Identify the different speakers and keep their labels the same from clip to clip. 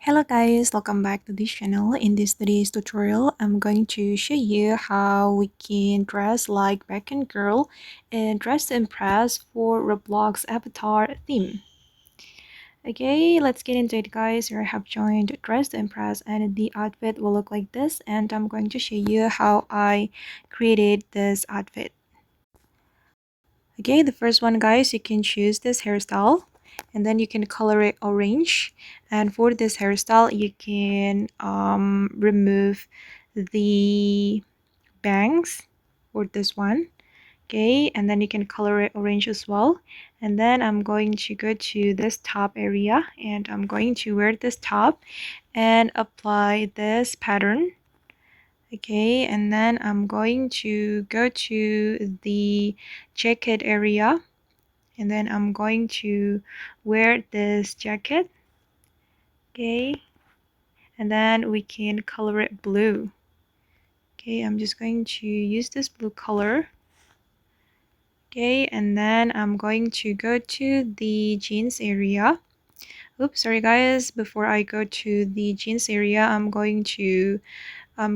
Speaker 1: Hello guys, welcome back to this channel. In this today's tutorial, I'm going to show you how we can dress like Beacon Girl and dress to impress for Roblox avatar theme. Okay, let's get into it guys. Here I have joined Dress to Impress and the outfit will look like this, and I'm going to show you how I created this outfit. Okay, the first one guys, you can choose this hairstyle and then you can color it orange, and for this hairstyle you can remove the bangs for this one. Okay, and then you can color it orange as well, and then I'm going to go to this top area and I'm going to wear this top and apply this pattern. Okay, and then I'm going to go to the jacket area and then I'm going to wear this jacket. Okay, and then we can color it blue. Okay, I'm just going to use this blue color. Okay, and then I'm going to go to the jeans area. Oops, sorry guys, before I go to the jeans area, I'm going to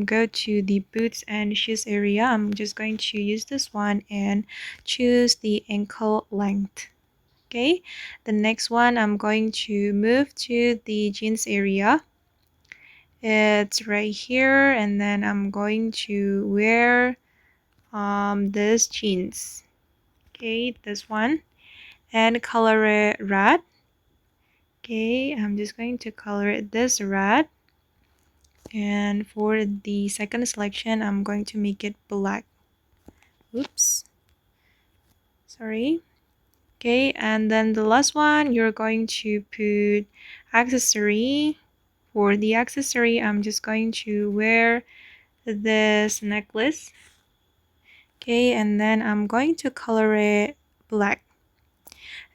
Speaker 1: go to the boots and shoes area. I'm just going to use this one and choose the ankle length. Okay, the next one I'm going to move to the jeans area. It's right here, and then I'm going to wear this jeans. Okay, this one, and color it red. Okay, I'm just going to color it this red, and for the second selection I'm going to make it black. Oops, sorry. Okay, and then the last one you're going to put accessory. For the accessory I'm just going to wear this necklace. Okay, and then I'm going to color it black.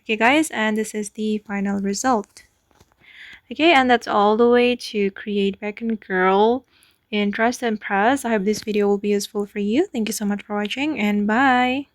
Speaker 1: Okay guys, and this is the final result. Okay, and that's all the way to create Beacon Girl in Dress to Impress. I hope this video will be useful for you. Thank you so much for watching and bye.